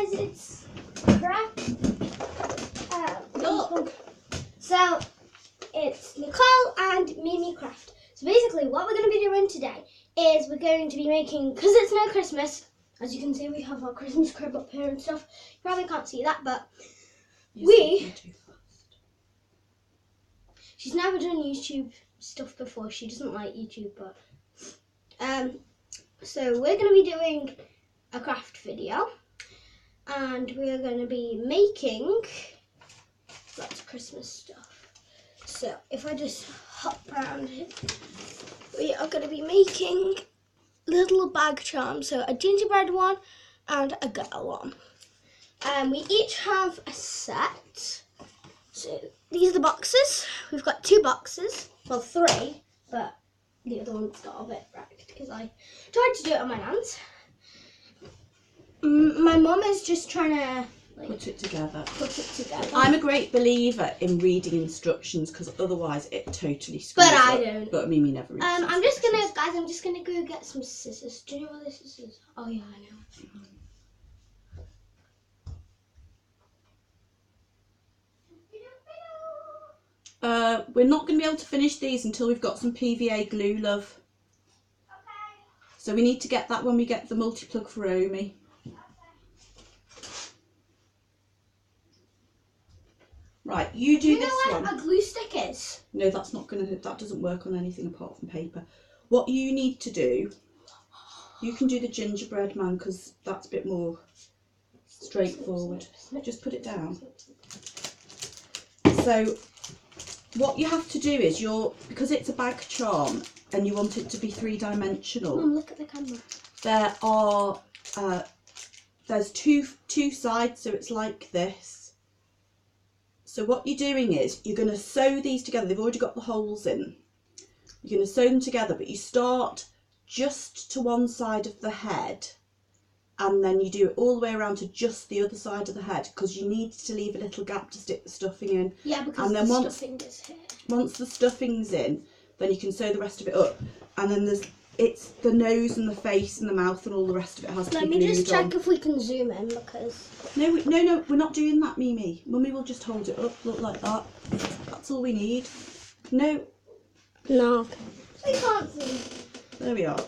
guys, it's craft. Look. So it's Nicole and Mimi Craft. So basically what we're going to be doing today is we're going to be making, because it's no Christmas, as you can see we have our Christmas crib up here and stuff. You probably can't see that, but she's never done YouTube stuff before. She doesn't like YouTube, but so we're going to be doing a craft video, and we're going to be making lots of Christmas stuff. So if I just hop around here, we are going to be making little bag charms, so a gingerbread one and a girl one. We each have a set. So these are the boxes. We've got 2 boxes, well 3, but the other one's got a bit wrecked because I tried to do it on my hands. My mum is just trying to Put it together. I'm I'm a great believer in reading instructions because otherwise it totally screws But up. I don't. But Mimi never reads I'm just gonna go get some scissors. Do you know what this is? Oh yeah, I know. We're not going to be able to finish these until we've got some PVA glue, love. Okay. So we need to get that when we get the multi-plug for Omi. Right, you do this one. Do you know what a glue stick is? No, that's not going to. That doesn't work on anything apart from paper. What you need to do, you can do the gingerbread man because that's a bit more straightforward. Just put it down. So what you have to do is because it's a bag charm and you want it to be 3-dimensional. Mum, look at the camera. There are there's two sides, so it's like this. So what you're doing is you're going to sew these together. They've already got the holes in. You're going to sew them together, but you start just to one side of the head and then you do it all the way around to just the other side of the head because you need to leave a little gap to stick the stuffing in. Yeah, because and then the stuffing is here. Once the stuffing's in, then you can sew the rest of it up. And then it's the nose and the face and the mouth and all the rest of it has to be glued on. Let me just check if we can zoom in because... No, we're not doing that, Mimi. Mummy will just hold it up, look like that. That's all we need. No. No. We can't zoom. There we are.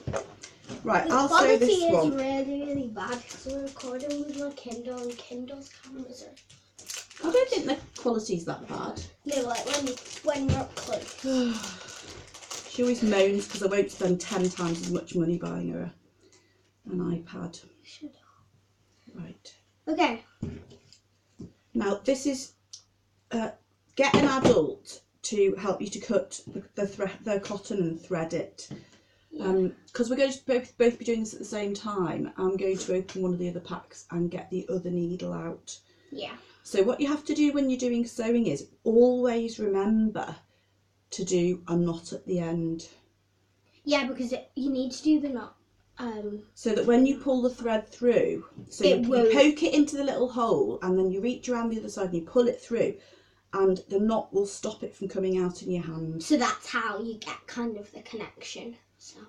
Right, The I'll sew this one. quality is really, really bad because we're recording with my Kindle and Kindle's cameras are... I don't think the quality's that bad. No, like when you're up close. She always moans because I won't spend 10 times as much money buying her an iPad. Right. Okay. Now this is get an adult to help you to cut the cotton and thread it. Because we're going to both be doing this at the same time, I'm going to open one of the other packs and get the other needle out. Yeah. So what you have to do when you're doing sewing is always remember to do a knot at the end. Yeah, because you need to do the knot. So that when you pull the thread through, so you poke it into the little hole and then you reach around the other side and you pull it through and the knot will stop it from coming out in your hand. So that's how you get kind of the connection. So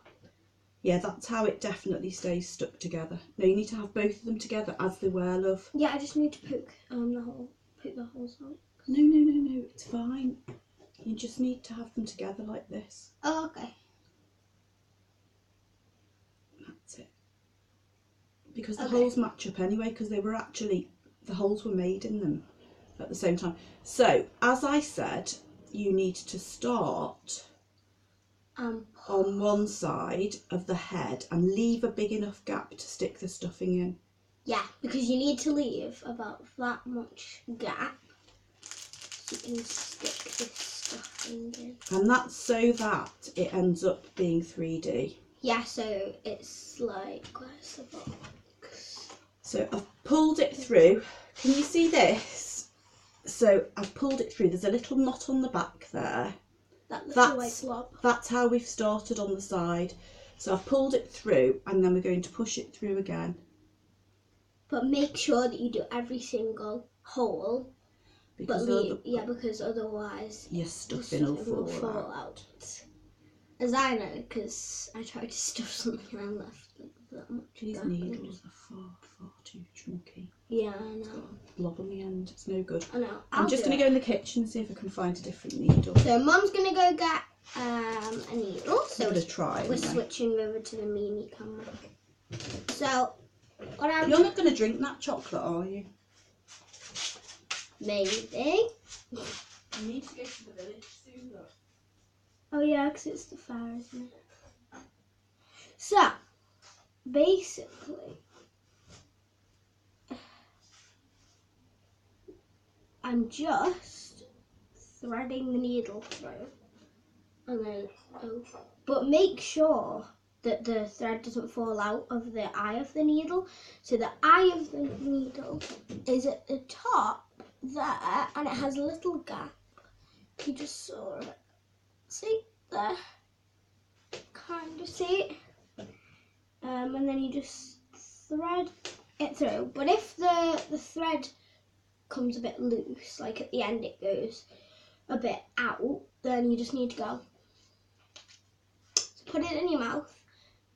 yeah, that's how it definitely stays stuck together. No, you need to have both of them together as they were, love. Yeah, I just need to poke the holes out. No, it's fine. You just need to have them together like this. Oh, okay. That's it. Because the holes match up anyway, because the holes were made in them at the same time. So, as I said, you need to start on one side of the head and leave a big enough gap to stick the stuffing in. Yeah, because you need to leave about that much gap so you can stick this stuffing in. And that's so that it ends up being 3D. Yeah, so it's like, where's the box? So I've pulled it through. Can you see this? So I've pulled it through. There's a little knot on the back there. That little white blob. That's how we've started on the side. So I've pulled it through and then we're going to push it through again. But make sure that you do every single hole. Because otherwise your stuffing will fall out. As I know, because I tried to stuff something and I left like that much. These needles are far too chunky. Yeah, I know. Blob on the end. It's no good. I know. I'm just going to go in the kitchen and see if I can find a different needle. So Mum's going to go get a needle. So I'm going to try. we're switching over to the mini camera. So what I'm You're not going to drink that chocolate, are you? maybe. I need to go to the village soon, though. Oh yeah, because it's the fair, isn't it? So basically, I'm just threading the needle through, and then but make sure that the thread doesn't fall out of the eye of the needle. So the eye of the needle is at the top there, and it has a little gap. You just saw it. See there? Kind of see it. And then you just thread it through. But if the thread comes a bit loose, like at the end it goes a bit out, then you just need to go. So put it in your mouth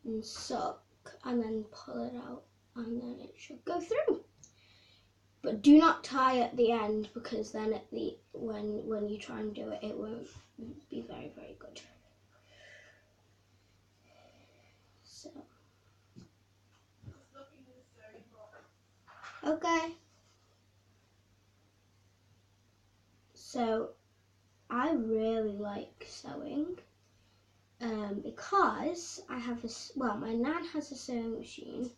and suck, and then pull it out, and then it should go through. But do not tie at the end, because then at the when you try and do it, it won't be very, very good. So okay. So I really like sewing because I have my nan has a sewing machine,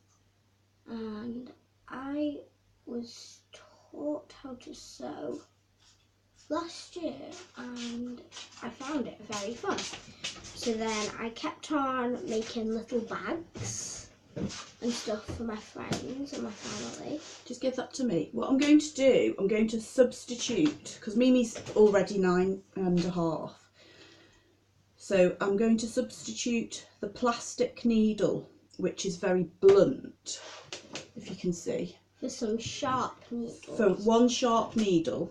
and I was taught how to sew last year, and I found it very fun. So then I kept on making little bags and stuff for my friends and my family. Just give that to me. What I'm going to do, I'm going to substitute, because Mimi's already 9.5. So I'm going to substitute the plastic needle, which is very blunt, if you can see. For some sharp needles. For one sharp needle.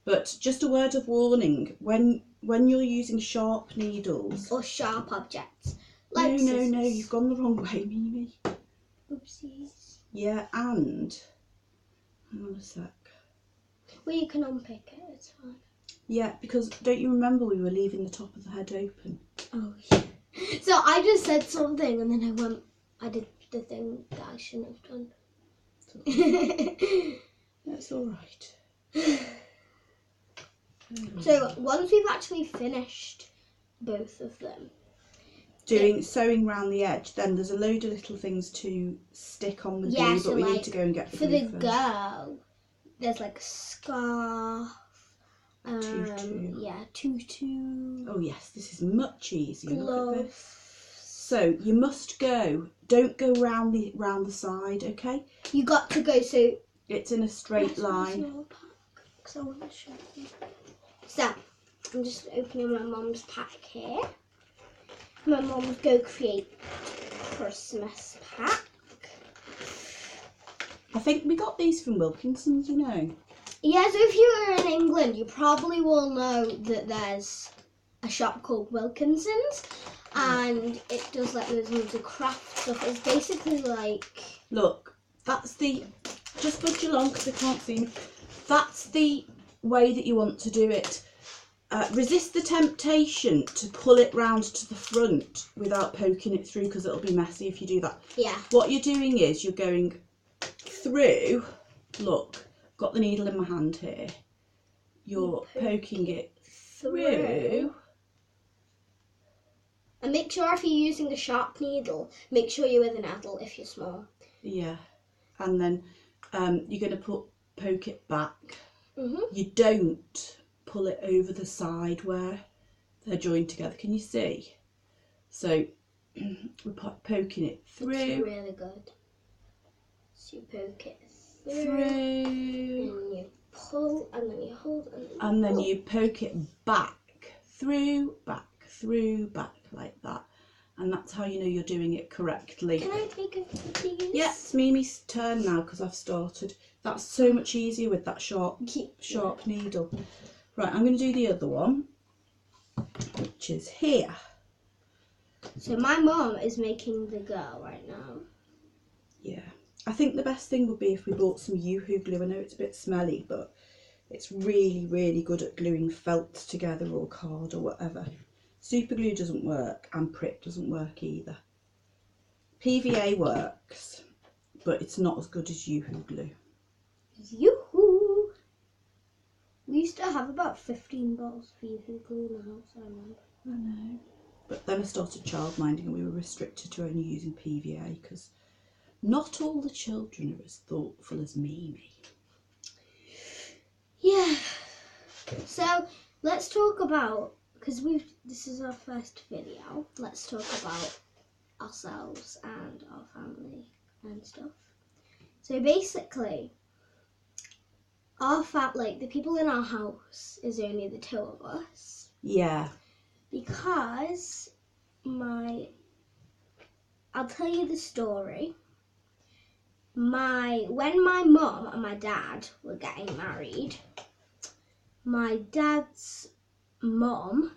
But just a word of warning, when you're using sharp needles... Or sharp objects. Like no, you've gone the wrong way, Mimi. Oopsies. Yeah, and... Hang on a sec. Well, you can unpick it, it's fine. Yeah, because don't you remember we were leaving the top of the head open? Oh, yeah. So I just said something, and then I did the thing that I shouldn't have done. That's all right. So once we've actually finished both of them, sewing round the edge, then there's a load of little things to stick on the glue, but we need to go and get the glue for the girl, there's like a scarf, tutu. Oh yes, this is much easier. Gloves. Look at this. So you must don't go round the side, okay? You got to go so it's in a straight line. Because I want to show you. So I'm just opening my mum's pack here. My mum's Go Create Christmas pack. I think we got these from Wilkinson's, you know. Yeah, so if you were in England, you probably will know that there's a shop called Wilkinson's, and it does like loads of craft stuff. It's basically like... Look, that's the... Just budge along because I can't see me. That's the way that you want to do it. Resist the temptation to pull it round to the front without poking it through, because it'll be messy if you do that. Yeah. What you're doing is you're going through. Look, got the needle in my hand here. You're poking it through. And make sure if you're using a sharp needle, make sure you're with an adult if you're small. Yeah. And then you're going to poke it back. Mm-hmm. You don't pull it over the side where they're joined together. Can you see? So we're poking it through. Looks really good. So you poke it through. And you pull, and then you hold, and then you poke it back, through, back, like that. And that's how you know you're doing it correctly. Can I take a piece? Yeah, it's Mimi's turn now because I've started. That's so much easier with that sharp needle. Right, I'm going to do the other one, which is here. So my mum is making the girl right now. Yeah, I think the best thing would be if we bought some Yoo-hoo glue. I know it's a bit smelly, but it's really, really good at gluing felt together or card or whatever. Super glue doesn't work, and Prick doesn't work either. PVA works, but it's not as good as Yoo-hoo glue. Yoo-hoo! We used to have about 15 bottles of Yoo-hoo glue in the house, I remember. I know. But then I started childminding and we were restricted to only using PVA because not all the children are as thoughtful as Mimi. Yeah. So let's talk about, because this is our first video, let's talk about ourselves and our family and stuff. So basically, the people in our house is only the two of us. Yeah. Because I'll tell you the story. When my mum and my dad were getting married, my dad's mum,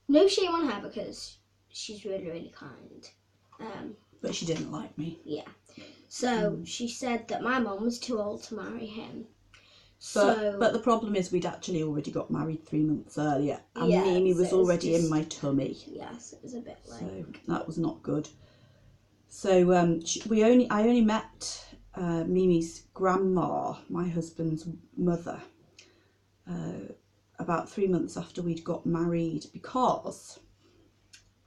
no shame on her because she's really, really kind. But she didn't like me. Yeah. So she said that my mum was too old to marry him. But the problem is we'd actually already got married 3 months earlier, and yeah, Mimi was so already in my tummy. Yes, it was a bit like. So that was not good. So I only met Mimi's grandma, my husband's mother, about 3 months after we'd got married, because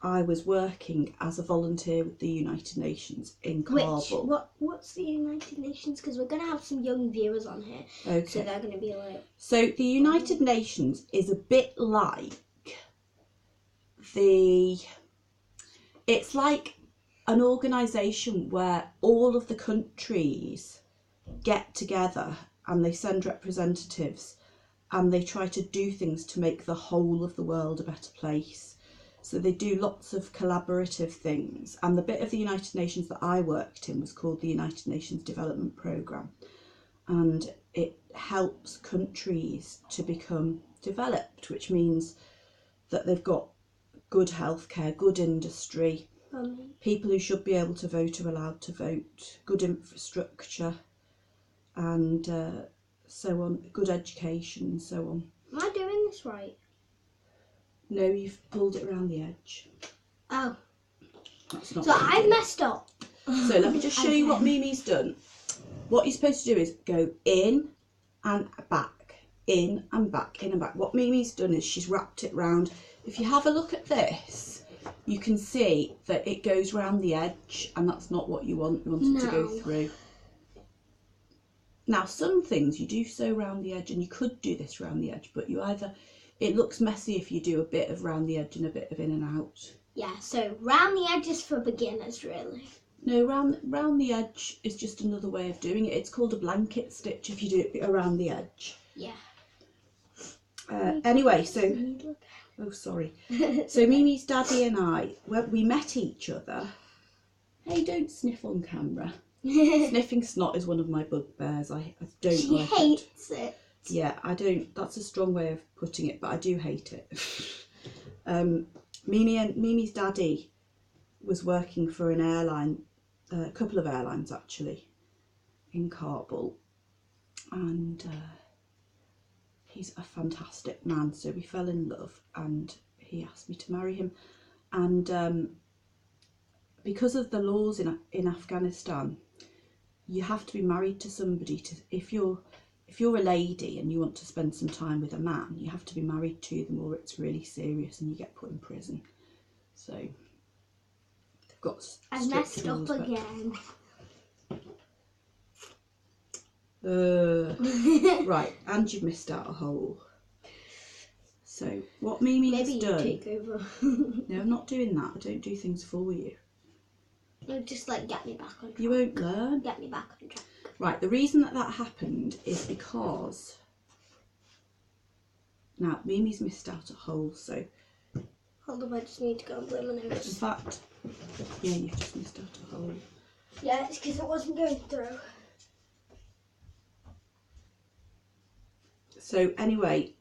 I was working as a volunteer with the United Nations in Kabul. What's the United Nations? Because we're going to have some young viewers on here. Okay. So they're going to be like... So the United Nations is a bit like it's like an organisation where all of the countries get together and they send representatives and they try to do things to make the whole of the world a better place. So they do lots of collaborative things, and the bit of the United Nations that I worked in was called the United Nations Development Programme, and it helps countries to become developed, which means that they've got good healthcare, good industry, people who should be able to vote are allowed to vote, good infrastructure, and so on, good education and so on. Am I doing this right? No, you've pulled it around the edge. Oh. That's not so I've messed up. So let me just show you what Mimi's done. What you're supposed to do is go in and back, in and back, in and back. What Mimi's done is she's wrapped it round. If you have a look at this, you can see that it goes round the edge, and that's not what you want. You want it to go through. Now, some things you do sew round the edge, and you could do this round the edge, but it looks messy if you do a bit of round the edge and a bit of in and out. Yeah, so round the edge is for beginners, really. No, round the edge is just another way of doing it. It's called a blanket stitch if you do it around the edge. Yeah. Anyway, so... Oh, sorry. So Mimi's daddy and I, we met each other. Hey, don't sniff on camera. Sniffing snot is one of my bugbears. I don't like it. She hates it. Yeah, I don't. That's a strong way of putting it, but I do hate it. Mimi's daddy was working for an airline, a couple of airlines actually, in Kabul, and he's a fantastic man. So we fell in love, and he asked me to marry him, and because of the laws in Afghanistan, you have to be married to somebody if you're a lady and you want to spend some time with a man, you have to be married to them, or it's really serious and you get put in prison. So they've got I've messed up again. Right, and you've missed out a hole. So what Mimi has done... Maybe you take over. No, I'm not doing that. I don't do things for you. No, just like get me back on track. You won't learn. Get me back on track. Right, the reason that happened is because... Now, Mimi's missed out a hole, so... Hold on, I just need to go and blow my In nose. fact, yeah, you've just missed out a hole. Yeah, it's because it wasn't going through. So anyway,